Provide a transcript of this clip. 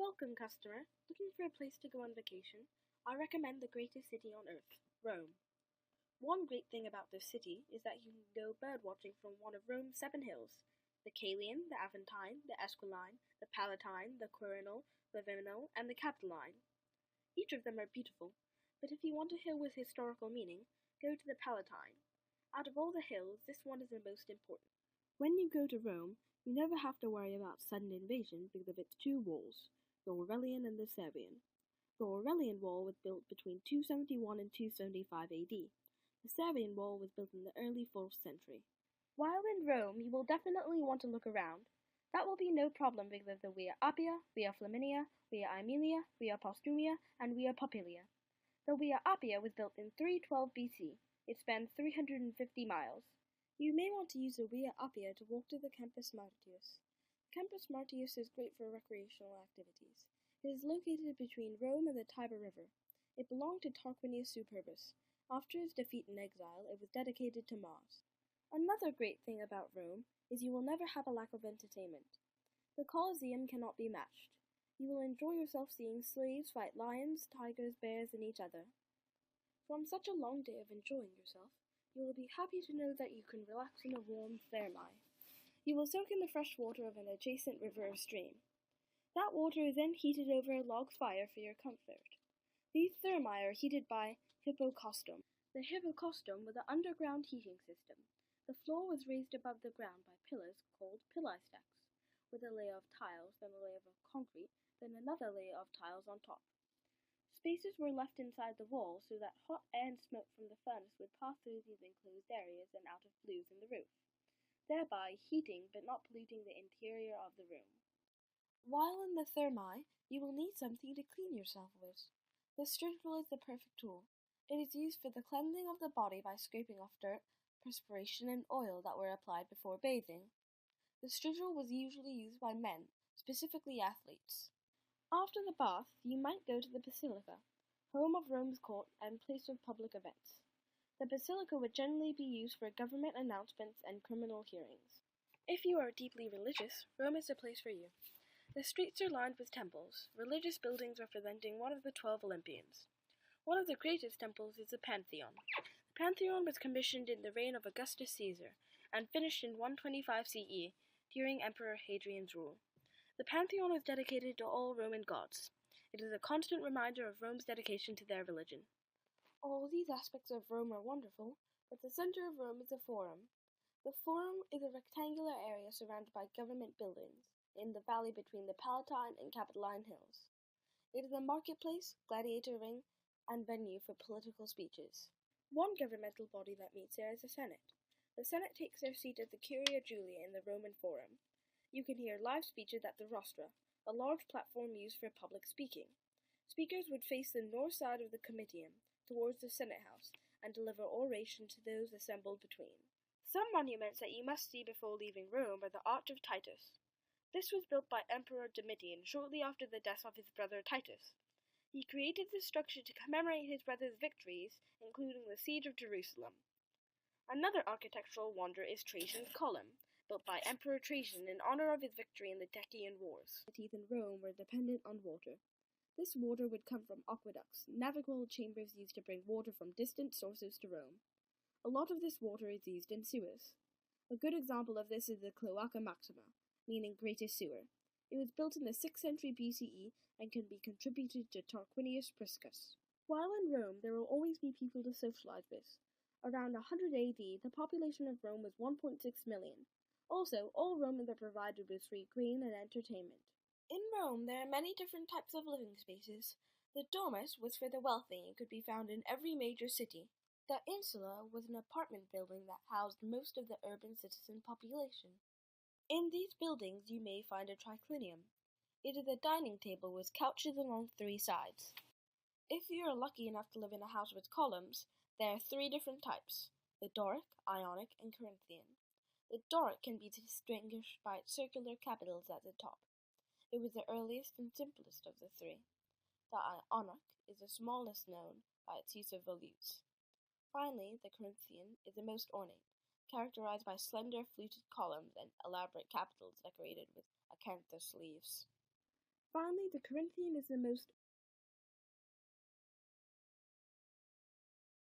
Welcome, customer. Looking for a place to go on vacation? I recommend the greatest city on earth, Rome. One great thing about this city is that you can go birdwatching from one of Rome's 7 hills: the Caelian, the Aventine, the Esquiline, the Palatine, the Quirinal, the Viminal, and the Capitoline. Each of them are beautiful, but if you want a hill with historical meaning, go to the Palatine. Out of all the hills, this one is the most important. When you go to Rome, you never have to worry about sudden invasion because of its two walls, the Aurelian and the Servian. The Aurelian wall was built between 271 and 275 AD. The Servian wall was built in the early 4th century. While in Rome, you will definitely want to look around. That will be no problem because of the Via Appia, Via Flaminia, Via Aemilia, Via Postumia, and Via Populia. The Via Appia was built in 312 BC. It spans 350 miles. You may want to use the Via Appia to walk to the Campus Martius. Campus Martius is great for recreational activities. It is located between Rome and the Tiber River. It belonged to Tarquinius Superbus. After his defeat in exile, it was dedicated to Mars. Another great thing about Rome is you will never have a lack of entertainment. The Colosseum cannot be matched. You will enjoy yourself seeing slaves fight lions, tigers, bears, and each other. From such a long day of enjoying yourself, you will be happy to know that you can relax in a warm thermae. You will soak in the fresh water of an adjacent river or stream. That water is then heated over a log fire for your comfort. These thermae are heated by hypocostum. The hypocostum was an underground heating system. The floor was raised above the ground by pillars called pilasteks, with a layer of tiles, then a layer of concrete, then another layer of tiles on top. Spaces were left inside the walls so that hot air and smoke from the furnace would pass through these enclosed areas and out of flues in the roof, thereby heating but not polluting the interior of the room. While in the thermae, you will need something to clean yourself with. The strigil is the perfect tool. It is used for the cleansing of the body by scraping off dirt, perspiration, and oil that were applied before bathing. The strigil was usually used by men, specifically athletes. After the bath, you might go to the Basilica, home of Rome's court and place of public events. The Basilica would generally be used for government announcements and criminal hearings. If you are deeply religious, Rome is the place for you. The streets are lined with temples, religious buildings representing one of the 12 Olympians. One of the greatest temples is the Pantheon. The Pantheon was commissioned in the reign of Augustus Caesar and finished in 125 CE during Emperor Hadrian's rule. The Pantheon is dedicated to all Roman gods. It is a constant reminder of Rome's dedication to their religion. All these aspects of Rome are wonderful, but the center of Rome is the Forum. The Forum is a rectangular area surrounded by government buildings in the valley between the Palatine and Capitoline hills. It is a marketplace, gladiator ring, and venue for political speeches. One governmental body that meets there is the Senate. The Senate takes their seat at the Curia Julia in the Roman Forum. You can hear live speeches at the Rostra, a large platform used for public speaking. Speakers would face the north side of the Comitium, towards the Senate House, and deliver oration to those assembled between. Some monuments that you must see before leaving Rome are the Arch of Titus. This was built by Emperor Domitian shortly after the death of his brother Titus. He created this structure to commemorate his brother's victories, including the siege of Jerusalem. Another architectural wonder is Trajan's Column, built by Emperor Trajan in honor of his victory in the Dacian Wars. Cities in Rome were dependent on water. This water would come from aqueducts, navigable chambers used to bring water from distant sources to Rome. A lot of this water is used in sewers. A good example of this is the Cloaca Maxima, meaning greatest sewer. It was built in the 6th century BCE and can be contributed to Tarquinius Priscus. While in Rome, there will always be people to socialize with. Around 100 AD, the population of Rome was 1.6 million. Also, all Romans are provided with free green and entertainment. In Rome, there are many different types of living spaces. The domus was for the wealthy and could be found in every major city. The insula was an apartment building that housed most of the urban citizen population. In these buildings, you may find a triclinium. It is a dining table with couches along 3 sides. If you are lucky enough to live in a house with columns, there are 3 different types: the Doric, Ionic, and Corinthian. The Doric can be distinguished by its circular capitals at the top. It was the earliest and simplest of the 3. The Ionic is the smallest known by its use of volutes. Finally, the Corinthian is the most ornate, characterized by slender fluted columns and elaborate capitals decorated with acanthus leaves. Finally, the Corinthian is the most